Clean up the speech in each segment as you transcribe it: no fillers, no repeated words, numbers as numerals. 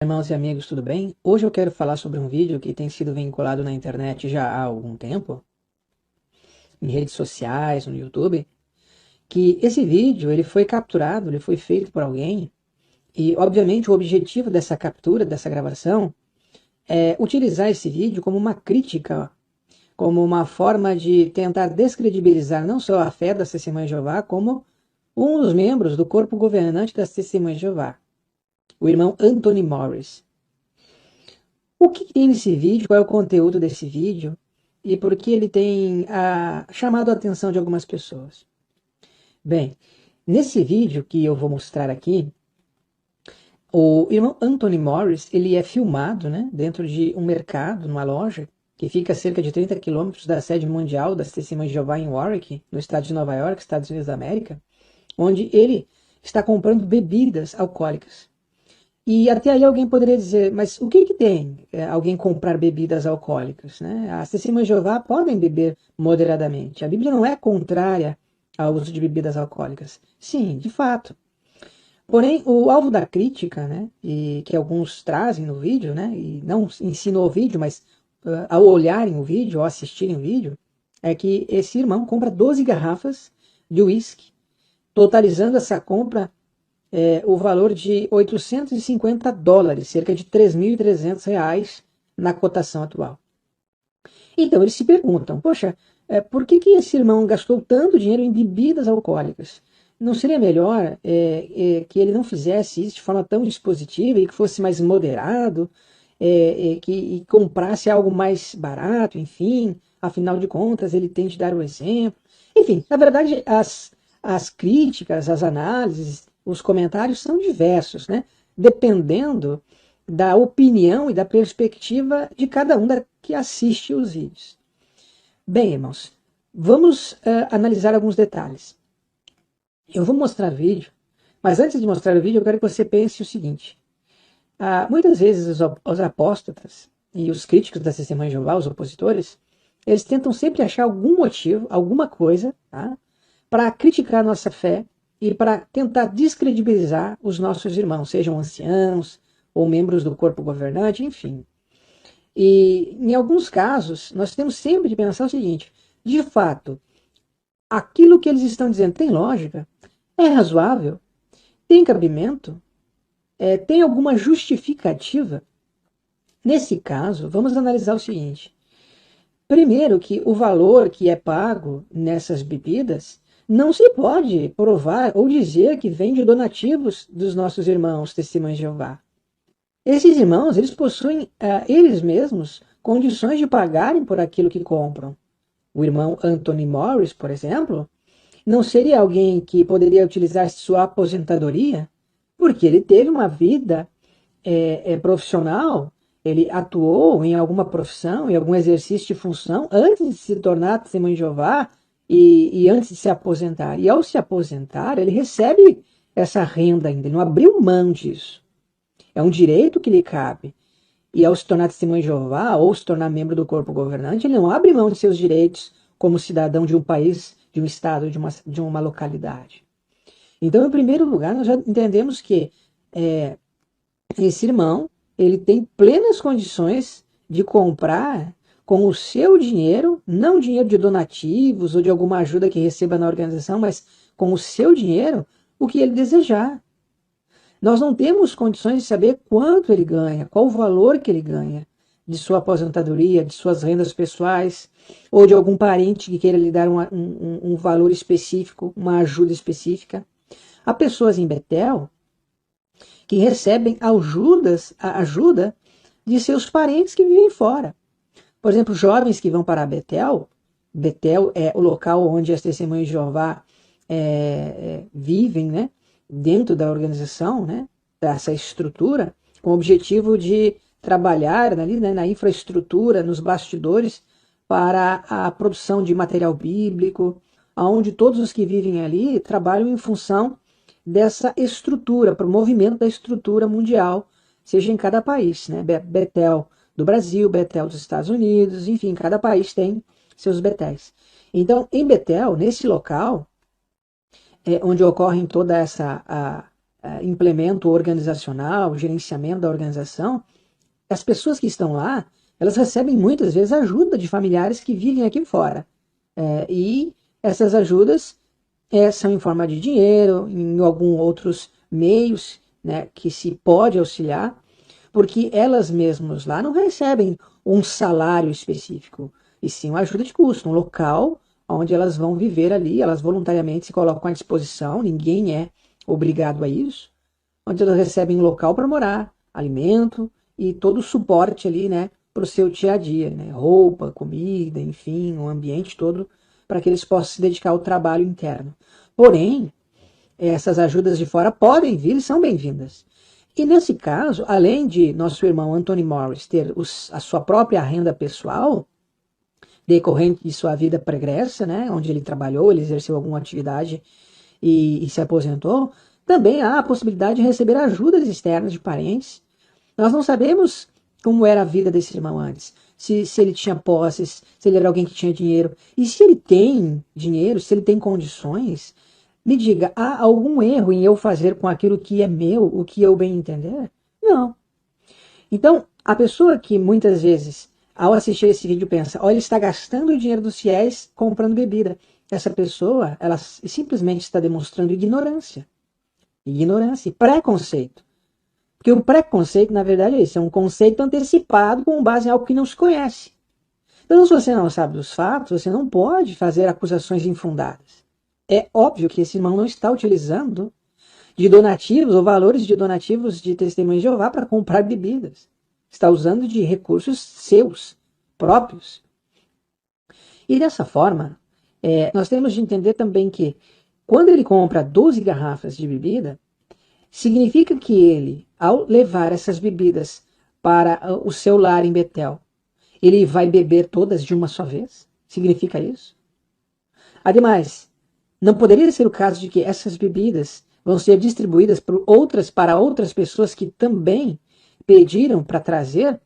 Irmãos e amigos, tudo bem? Hoje eu quero falar sobre um vídeo que tem sido vinculado na internet já há algum tempo, em redes sociais, no YouTube, que esse vídeo ele foi capturado, ele foi feito por alguém, e obviamente o objetivo dessa captura, dessa gravação, é utilizar esse vídeo como uma crítica, como uma forma de tentar descredibilizar não só a fé das Testemunhas de Jeová, como um dos membros do corpo governante das Testemunhas de Jeová, o irmão Anthony Morris. O que tem nesse vídeo? Qual é o conteúdo desse vídeo? E por que ele tem chamado a atenção de algumas pessoas? Bem, nesse vídeo que eu vou mostrar aqui, o irmão Anthony Morris, ele é filmado, né, dentro de um mercado, numa loja, que fica a cerca de 30 quilômetros da sede mundial das Testemunhas de Jeová em Warwick, no estado de Nova York, Estados Unidos da América, onde ele está comprando bebidas alcoólicas. E até aí alguém poderia dizer, mas o que que tem alguém comprar bebidas alcoólicas, né? As testemunhas de Jeová podem beber moderadamente. A Bíblia não é contrária ao uso de bebidas alcoólicas. Sim, de fato. Porém, o alvo da crítica, né, e que alguns trazem no vídeo, né, e não ensinam o vídeo, mas ao olharem o vídeo, ou assistirem o vídeo, é que esse irmão compra 12 garrafas de uísque, totalizando essa compra o valor de US$ 850, cerca de R$ 3.300 na cotação atual. Então eles se perguntam, poxa, por que esse irmão gastou tanto dinheiro em bebidas alcoólicas? Não seria melhor que ele não fizesse isso de forma tão dispositiva e que fosse mais moderado, que comprasse algo mais barato, enfim, afinal de contas ele tem de dar o exemplo. Enfim, na verdade, as críticas, as análises, os comentários são diversos, né? Dependendo da opinião e da perspectiva de cada um que assiste os vídeos. Bem, irmãos, vamos analisar alguns detalhes. Eu vou mostrar o vídeo, mas antes de mostrar o vídeo, eu quero que você pense o seguinte. Muitas vezes os apóstatas e os críticos da Testemunha de Jeová, os opositores, eles tentam sempre achar algum motivo, alguma coisa, tá, para criticar a nossa fé e para tentar descredibilizar os nossos irmãos, sejam anciãos ou membros do corpo governante, enfim. E em alguns casos, nós temos sempre de pensar o seguinte: de fato, aquilo que eles estão dizendo tem lógica? É razoável? Tem cabimento? Tem alguma justificativa? Nesse caso, vamos analisar o seguinte. Primeiro, que o valor que é pago nessas bebidas não se pode provar ou dizer que vem de donativos dos nossos irmãos testemunhas de Jeová. Esses irmãos, eles possuem eles mesmos condições de pagarem por aquilo que compram. O irmão Anthony Morris, por exemplo, não seria alguém que poderia utilizar sua aposentadoria, porque ele teve uma vida profissional, ele atuou em alguma profissão, em algum exercício de função, antes de se tornar testemunho de Jeová e antes de se aposentar. E ao se aposentar, ele recebe essa renda ainda, ele não abriu mão disso. É um direito que lhe cabe. E ao se tornar testemunho de Jeová ou se tornar membro do corpo governante, ele não abre mão de seus direitos como cidadão de um país, de um estado, de uma localidade. Então, em primeiro lugar, nós já entendemos que esse irmão, ele tem plenas condições de comprar com o seu dinheiro, não dinheiro de donativos ou de alguma ajuda que receba na organização, mas com o seu dinheiro, o que ele desejar. Nós não temos condições de saber quanto ele ganha, qual o valor que ele ganha de sua aposentadoria, de suas rendas pessoais, ou de algum parente que queira lhe dar um valor específico, uma ajuda específica. Há pessoas em Betel que recebem a ajuda de seus parentes que vivem fora. Por exemplo, jovens que vão para Betel. Betel é o local onde as testemunhas de Jeová vivem, né, dentro da organização, né, dessa estrutura, com o objetivo de trabalhar ali, né, na infraestrutura, nos bastidores, para a produção de material bíblico, onde todos os que vivem ali trabalham em função dessa estrutura, para o movimento da estrutura mundial, seja em cada país, né? Betel do Brasil, Betel dos Estados Unidos, enfim, cada país tem seus Betéis. Então, em Betel, nesse local, onde ocorrem toda implemento organizacional, gerenciamento da organização, as pessoas que estão lá, elas recebem muitas vezes ajuda de familiares que vivem aqui fora. E essas ajudas são em forma de dinheiro, em alguns outros meios, né, que se pode auxiliar, porque elas mesmas lá não recebem um salário específico, e sim uma ajuda de custo, um local onde elas vão viver ali, elas voluntariamente se colocam à disposição, ninguém é obrigado a isso, onde elas recebem um local para morar, alimento e todo o suporte ali, né, para o seu dia a dia, né, roupa, comida, enfim, o ambiente todo, para que eles possam se dedicar ao trabalho interno. Porém, essas ajudas de fora podem vir e são bem-vindas. E nesse caso, além de nosso irmão Anthony Morris ter a sua própria renda pessoal, decorrente de sua vida pregressa, né, onde ele trabalhou, ele exerceu alguma atividade e se aposentou, também há a possibilidade de receber ajudas externas de parentes. Nós não sabemos como era a vida desse irmão antes, se ele tinha posses, se ele era alguém que tinha dinheiro. E se ele tem dinheiro, se ele tem condições, me diga, há algum erro em eu fazer com aquilo que é meu, o que eu bem entender? Não. Então, a pessoa que muitas vezes, ao assistir esse vídeo, pensa, olha, ele está gastando o dinheiro dos fiéis comprando bebida. Essa pessoa, ela simplesmente está demonstrando ignorância. Ignorância e preconceito. Porque o preconceito, na verdade, é isso. É um conceito antecipado com base em algo que não se conhece. Então, se você não sabe dos fatos, você não pode fazer acusações infundadas. É óbvio que esse irmão não está utilizando de donativos ou valores de donativos de testemunhas de Jeová para comprar bebidas. Está usando de recursos seus, próprios. E dessa forma, nós temos de entender também que quando ele compra 12 garrafas de bebida, significa que ele, ao levar essas bebidas para o seu lar em Betel, ele vai beber todas de uma só vez? Significa isso? Ademais, não poderia ser o caso de que essas bebidas vão ser distribuídas para outras pessoas que também pediram para trazer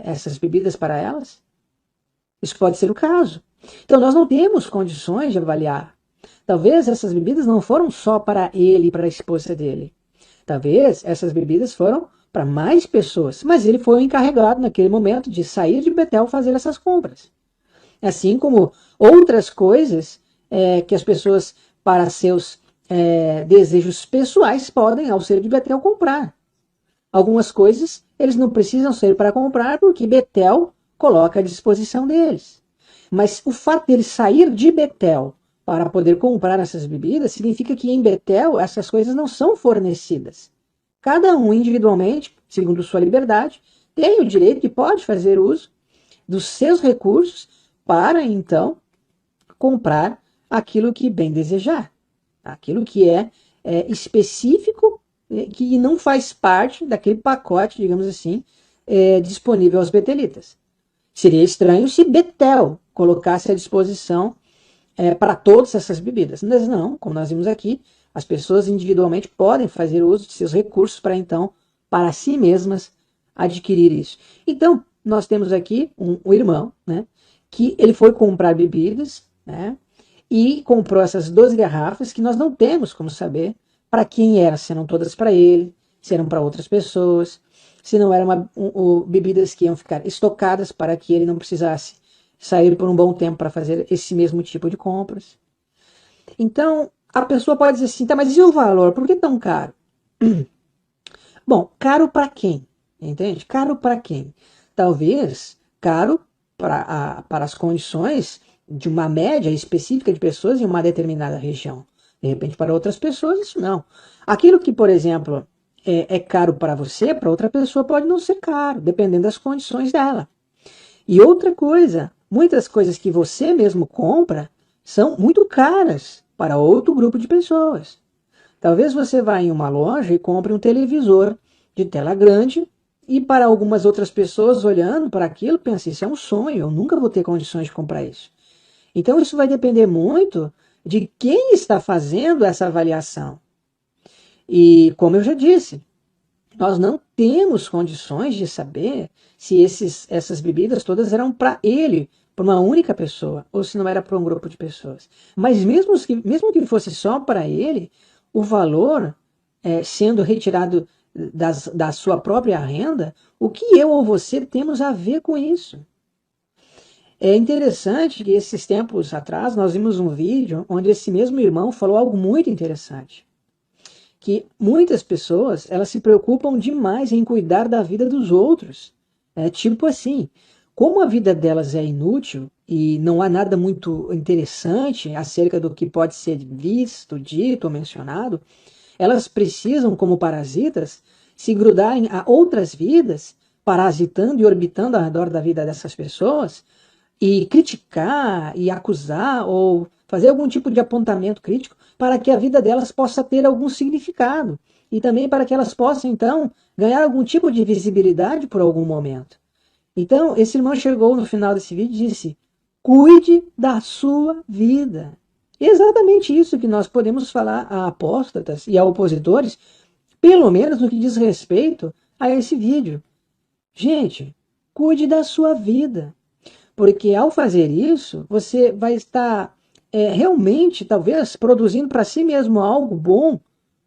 essas bebidas para elas? Isso pode ser o caso. Então nós não temos condições de avaliar. Talvez essas bebidas não foram só para ele e para a esposa dele. Talvez essas bebidas foram para mais pessoas, mas ele foi o encarregado naquele momento de sair de Betel fazer essas compras. Assim como outras coisas que as pessoas, para seus desejos pessoais, podem, ao ser de Betel, comprar. Algumas coisas eles não precisam ser para comprar porque Betel coloca à disposição deles. Mas o fato deles sair de Betel para poder comprar essas bebidas significa que em Betel essas coisas não são fornecidas. Cada um individualmente, segundo sua liberdade, tem o direito e pode fazer uso dos seus recursos para então comprar aquilo que bem desejar, aquilo que é específico, que não faz parte daquele pacote, digamos assim, disponível aos betelitas. Seria estranho se Betel colocasse à disposição para todas essas bebidas. Mas não, como nós vimos aqui, as pessoas individualmente podem fazer uso de seus recursos para então, para si mesmas, adquirir isso. Então, nós temos aqui um irmão, né, que ele foi comprar bebidas, né, e comprou essas 12 garrafas que nós não temos como saber para quem eram, se eram todas para ele, se eram para outras pessoas, se não eram bebidas que iam ficar estocadas para que ele não precisasse sair por um bom tempo para fazer esse mesmo tipo de compras. Então, a pessoa pode dizer assim, tá, mas e o valor? Por que tão caro? Bom, caro para quem? Entende? Caro para quem? Talvez caro para as condições de uma média específica de pessoas em uma determinada região. De repente, para outras pessoas, isso não. Aquilo que, por exemplo, é caro para você, para outra pessoa pode não ser caro, dependendo das condições dela. E outra coisa, muitas coisas que você mesmo compra são muito caras para outro grupo de pessoas. Talvez você vá em uma loja e compre um televisor de tela grande e para algumas outras pessoas olhando para aquilo, pense, isso é um sonho, eu nunca vou ter condições de comprar isso. Então isso vai depender muito de quem está fazendo essa avaliação. E como eu já disse, nós não temos condições de saber se essas bebidas todas eram para ele, para uma única pessoa, ou se não era para um grupo de pessoas. Mas mesmo que fosse só para ele, o valor sendo retirado da sua própria renda, o que eu ou você temos a ver com isso? É interessante que esses tempos atrás nós vimos um vídeo onde esse mesmo irmão falou algo muito interessante. Que muitas pessoas, elas se preocupam demais em cuidar da vida dos outros. É tipo assim, como a vida delas é inútil e não há nada muito interessante acerca do que pode ser visto, dito ou mencionado, elas precisam, como parasitas, se grudarem a outras vidas, parasitando e orbitando ao redor da vida dessas pessoas, e criticar e acusar ou fazer algum tipo de apontamento crítico para que a vida delas possa ter algum significado e também para que elas possam então ganhar algum tipo de visibilidade por algum momento. Então, esse irmão chegou no final desse vídeo e disse: cuide da sua vida. Exatamente isso que nós podemos falar a apóstatas e a opositores, pelo menos no que diz respeito a esse vídeo. Gente, cuide da sua vida. Porque ao fazer isso, você vai estar realmente, talvez, produzindo para si mesmo algo bom,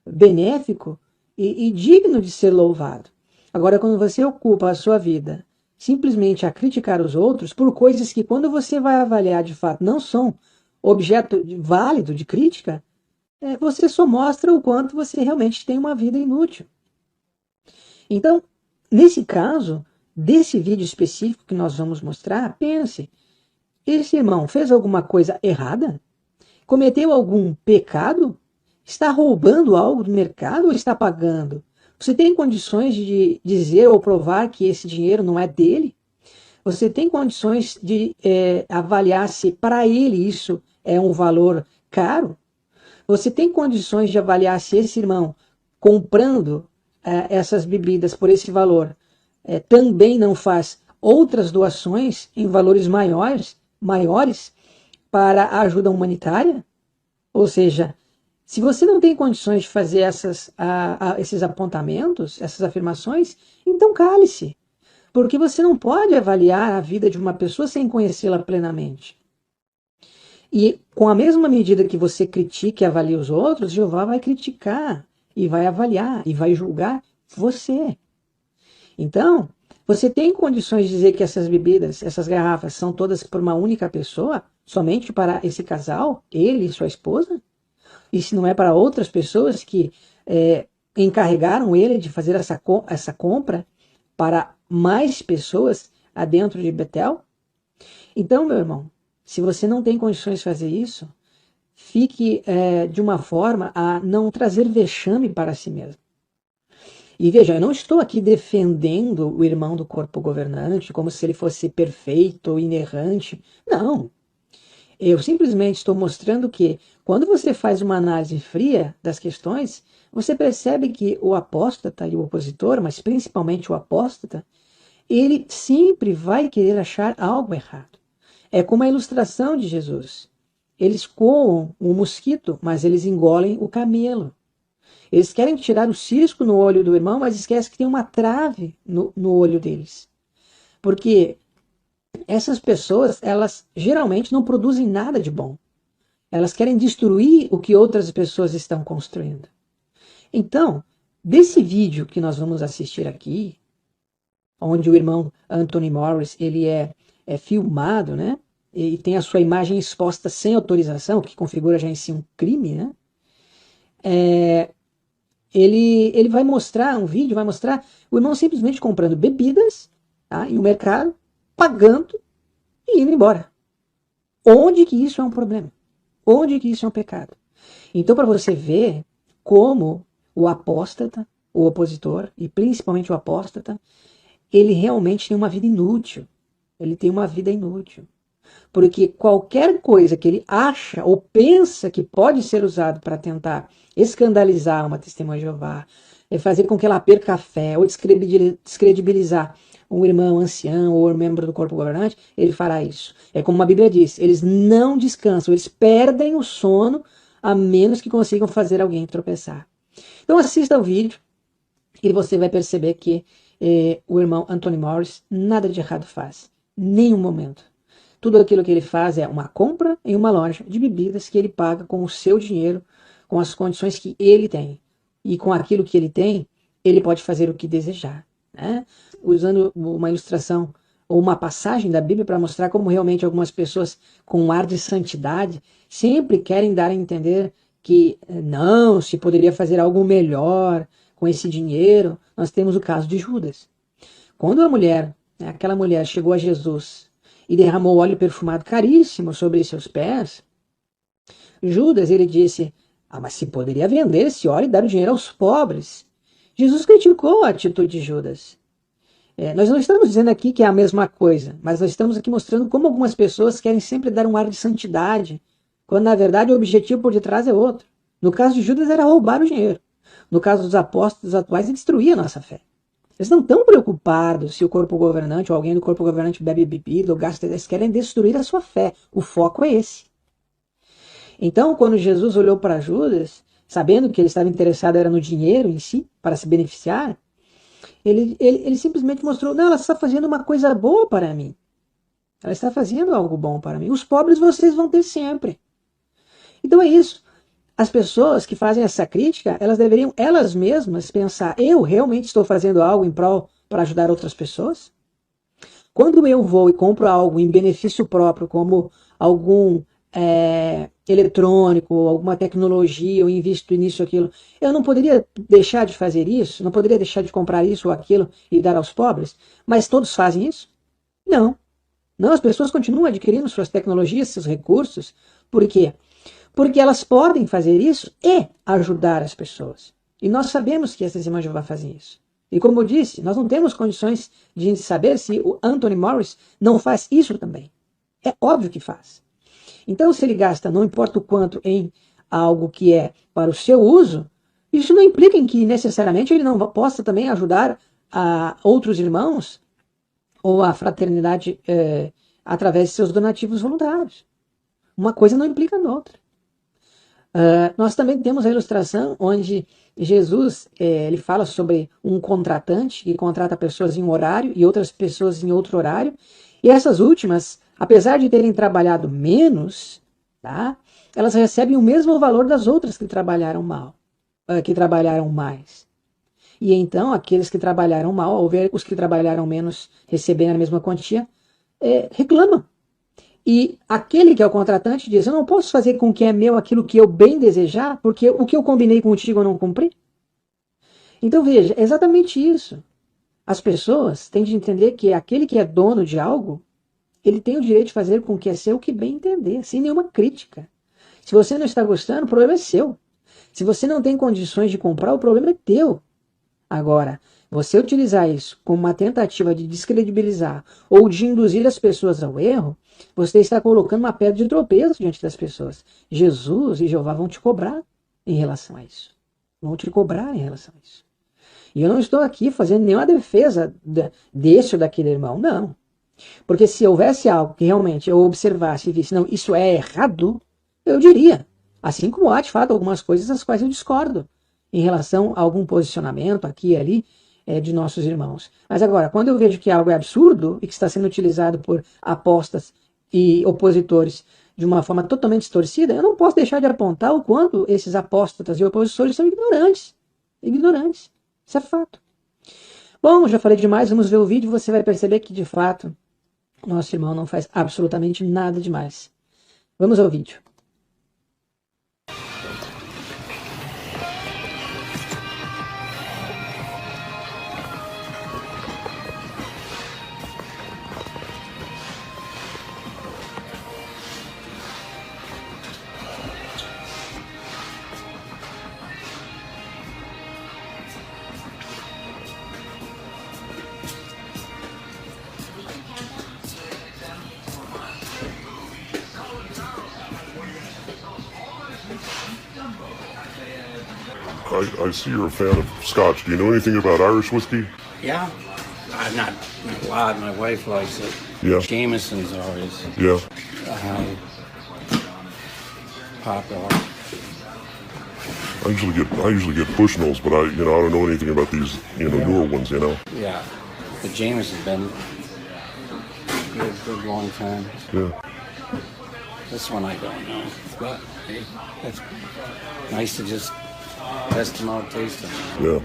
benéfico e digno de ser louvado. Agora, quando você ocupa a sua vida simplesmente a criticar os outros por coisas que, quando você vai avaliar de fato, não são objeto válido de crítica, você só mostra o quanto você realmente tem uma vida inútil. Então, nesse caso, desse vídeo específico que nós vamos mostrar, pense, esse irmão fez alguma coisa errada? Cometeu algum pecado? Está roubando algo do mercado ou está pagando? Você tem condições de dizer ou provar que esse dinheiro não é dele? Você tem condições de avaliar se para ele isso é um valor caro? Você tem condições de avaliar se esse irmão, comprando essas bebidas por esse valor, também não faz outras doações em valores maiores para a ajuda humanitária? Ou seja, se você não tem condições de fazer esses apontamentos, essas afirmações, então cale-se. Porque você não pode avaliar a vida de uma pessoa sem conhecê-la plenamente. E com a mesma medida que você critica e avalia os outros, Jeová vai criticar e vai avaliar e vai julgar você. Então, você tem condições de dizer que essas bebidas, essas garrafas, são todas por uma única pessoa? Somente para esse casal, ele e sua esposa? E se não é para outras pessoas que encarregaram ele de fazer essa compra para mais pessoas adentro de Betel? Então, meu irmão, se você não tem condições de fazer isso, fique de uma forma a não trazer vexame para si mesmo. E veja, eu não estou aqui defendendo o irmão do corpo governante como se ele fosse perfeito ou inerrante. Não. Eu simplesmente estou mostrando que, quando você faz uma análise fria das questões, você percebe que o apóstata e o opositor, mas principalmente o apóstata, ele sempre vai querer achar algo errado. É como a ilustração de Jesus. Eles coam o mosquito, mas eles engolem o camelo. Eles querem tirar o cisco no olho do irmão, mas esquecem que tem uma trave no olho deles. Porque essas pessoas, elas geralmente não produzem nada de bom. Elas querem destruir o que outras pessoas estão construindo. Então, desse vídeo que nós vamos assistir aqui, onde o irmão Anthony Morris ele é filmado, né? E tem a sua imagem exposta sem autorização, que configura já em si um crime, né? Ele vai mostrar um vídeo, vai mostrar o irmão simplesmente comprando bebidas, tá, em um mercado, pagando e indo embora. Onde que isso é um problema? Onde que isso é um pecado? Então, para você ver como o apóstata, o opositor, e principalmente o apóstata, ele realmente tem uma vida inútil. Ele tem uma vida inútil. Porque qualquer coisa que ele acha ou pensa que pode ser usado para tentar escandalizar uma testemunha de Jeová, fazer com que ela perca a fé ou descredibilizar um irmão ancião ou um membro do corpo governante, ele fará isso. É como a Bíblia diz, eles não descansam, eles perdem o sono a menos que consigam fazer alguém tropeçar. Então assista o vídeo e você vai perceber que o irmão Anthony Morris nada de errado faz. Nenhum momento. Tudo aquilo que ele faz é uma compra em uma loja de bebidas que ele paga com o seu dinheiro, com as condições que ele tem. e com aquilo que ele tem, ele pode fazer o que desejar, né? Usando uma ilustração ou uma passagem da Bíblia para mostrar como realmente algumas pessoas com um ar de santidade sempre querem dar a entender que não, se poderia fazer algo melhor com esse dinheiro. Nós temos o caso de Judas. Quando a mulher, né, aquela mulher chegou a Jesus e derramou óleo perfumado caríssimo sobre seus pés, Judas, ele disse, mas se poderia vender esse óleo e dar o dinheiro aos pobres. Jesus criticou a atitude de Judas. Nós não estamos dizendo aqui que é a mesma coisa, mas nós estamos aqui mostrando como algumas pessoas querem sempre dar um ar de santidade, quando na verdade o objetivo por detrás é outro. No caso de Judas era roubar o dinheiro. No caso dos apóstolos atuais é destruir a nossa fé. Eles não estão preocupados se o corpo governante ou alguém do corpo governante bebe bebida ou gasta, eles querem destruir a sua fé. O foco é esse. Então, quando Jesus olhou para Judas, sabendo que ele estava interessado era no dinheiro em si, para se beneficiar, ele simplesmente mostrou, não, ela está fazendo uma coisa boa para mim. Ela está fazendo algo bom para mim. Os pobres vocês vão ter sempre. Então é isso. As pessoas que fazem essa crítica, elas deveriam, elas mesmas, pensar, eu realmente estou fazendo algo em prol para ajudar outras pessoas? Quando eu vou e compro algo em benefício próprio, como algum eletrônico, alguma tecnologia, eu invisto nisso, aquilo, eu não poderia deixar de fazer isso? Não poderia deixar de comprar isso ou aquilo e dar aos pobres? Mas todos fazem isso? Não. Não, as pessoas continuam adquirindo suas tecnologias, seus recursos. Por quê? Porque elas podem fazer isso e ajudar as pessoas. E nós sabemos que essas irmãs de Jeová fazem isso. E como eu disse, nós não temos condições de saber se o Anthony Morris não faz isso também. É óbvio que faz. Então, se ele gasta, não importa o quanto, em algo que é para o seu uso, isso não implica em que necessariamente ele não possa também ajudar a outros irmãos ou a fraternidade através de seus donativos voluntários. Uma coisa não implica na outra. Nós também temos a ilustração onde Jesus ele fala sobre um contratante que contrata pessoas em um horário e outras pessoas em outro horário. E essas últimas, apesar de terem trabalhado menos, tá, elas recebem o mesmo valor das outras que trabalharam que trabalharam mais. E então aqueles que trabalharam mal, ao ver os que trabalharam menos receberem a mesma quantia, reclamam. E aquele que é o contratante diz, eu não posso fazer com que é meu aquilo que eu bem desejar, porque o que eu combinei contigo eu não cumpri. Então veja, é exatamente isso. As pessoas têm de entender que aquele que é dono de algo, ele tem o direito de fazer com que é seu o que bem entender, sem nenhuma crítica. Se você não está gostando, o problema é seu. Se você não tem condições de comprar, o problema é teu. Agora, você utilizar isso como uma tentativa de descredibilizar ou de induzir as pessoas ao erro, você está colocando uma pedra de tropeço diante das pessoas. Jesus e Jeová vão te cobrar em relação a isso. Vão te cobrar em relação a isso. E eu não estou aqui fazendo nenhuma defesa desse ou daquele irmão, não. Porque se houvesse algo que realmente eu observasse e visse, não, isso é errado, eu diria. Assim como há, de fato, algumas coisas das quais eu discordo em relação a algum posicionamento aqui e ali de nossos irmãos. Mas agora, quando eu vejo que algo é absurdo e que está sendo utilizado por apostas e opositores de uma forma totalmente distorcida, eu não posso deixar de apontar o quanto esses apóstatas e opositores são ignorantes. Ignorantes. Isso é fato. Bom, já falei demais, vamos ver o vídeo e você vai perceber que, de fato, nosso irmão não faz absolutamente nada demais. Vamos ao vídeo. I see you're a fan of Scotch. Do you know anything about Irish whiskey? Yeah, not a lot. My wife likes it. Yeah. Jameson's always Yeah. popular. I usually get Bushnells, but I don't know anything about these newer ones. Yeah, the Jameson's been good long time. Yeah. This one I don't know, but hey, it's nice to just Best tomorrow tasting. Yeah.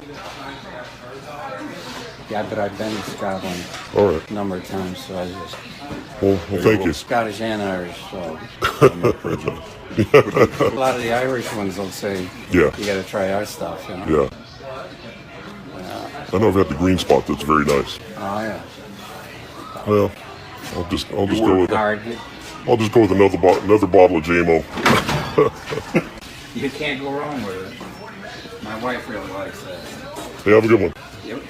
Yeah, but I've been to Scotland All right. a number of times, so I just Well, thank you. Scottish and Irish. So a lot of the Irish ones will say, Yeah. you got to try our stuff. You know? Yeah. I know I've had the green spot that's very nice. Oh yeah. Well, I'll just go with Hard. another bottle of JMO. You can't go wrong with it. My wife really likes that. Hey, have a good one. Yep.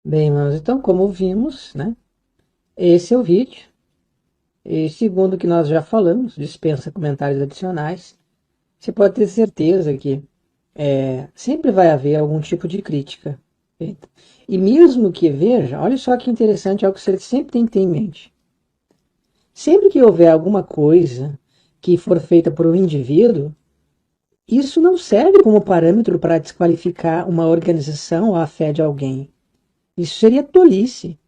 Bem, irmãos, então, como vimos, né? Esse é o vídeo. E segundo o que nós já falamos, dispensa comentários adicionais. Você pode ter certeza que sempre vai haver algum tipo de crítica. Feita. E mesmo que veja, olha só que interessante, algo que você sempre tem que ter em mente. Sempre que houver alguma coisa que for feita por um indivíduo, isso não serve como parâmetro para desqualificar uma organização ou a fé de alguém. Isso seria tolice.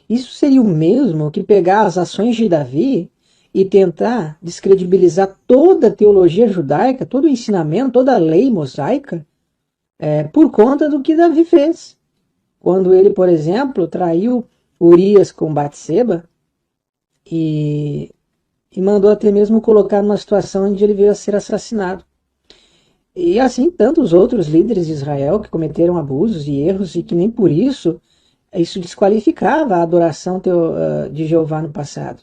Isso seria o mesmo que pegar as ações de Davi e tentar descredibilizar toda a teologia judaica, todo o ensinamento, toda a lei mosaica, por conta do que Davi fez. Quando ele, por exemplo, traiu Urias com Batseba e mandou até mesmo colocar numa situação onde ele veio a ser assassinado. E assim tantos outros líderes de Israel que cometeram abusos e erros e que nem por isso desqualificava a adoração de Jeová no passado.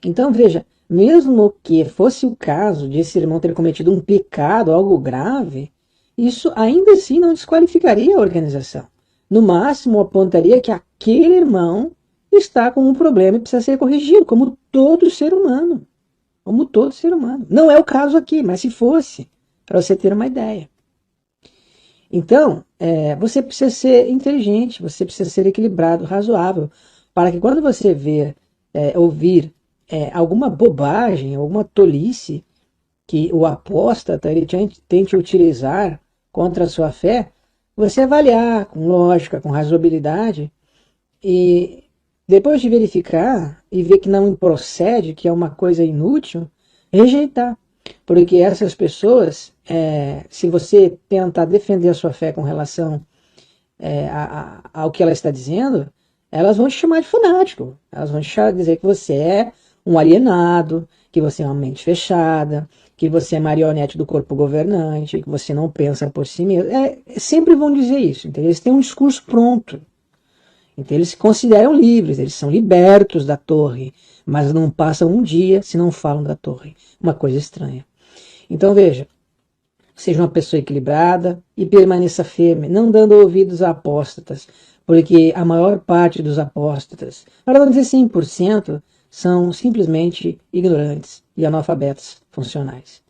Então veja, mesmo que fosse o caso de esse irmão ter cometido um pecado, algo grave, isso ainda assim não desqualificaria a organização. No máximo apontaria que aquele irmão está com um problema e precisa ser corrigido, como todo ser humano. Como todo ser humano. Não é o caso aqui, mas se fosse, para você ter uma ideia. Então, você precisa ser inteligente, você precisa ser equilibrado, razoável, para que quando você ouvir alguma bobagem, alguma tolice que o apóstata ele tente utilizar contra a sua fé, você avaliar com lógica, com razoabilidade, e depois de verificar e ver que não procede, que é uma coisa inútil, rejeitar. Porque essas pessoas, se você tentar defender a sua fé com relação ao que ela está dizendo, elas vão te chamar de fanático. Elas vão te dizer que você é um alienado, que você é uma mente fechada, que você é marionete do corpo governante, que você não pensa por si mesmo. Sempre vão dizer isso. Então, eles têm um discurso pronto. Então eles se consideram livres, eles são libertos da torre, mas não passam um dia se não falam da torre. Uma coisa estranha. Então veja, seja uma pessoa equilibrada e permaneça firme, não dando ouvidos a apóstatas, porque a maior parte dos apóstatas, para não dizer 100%, são simplesmente ignorantes e analfabetos funcionais.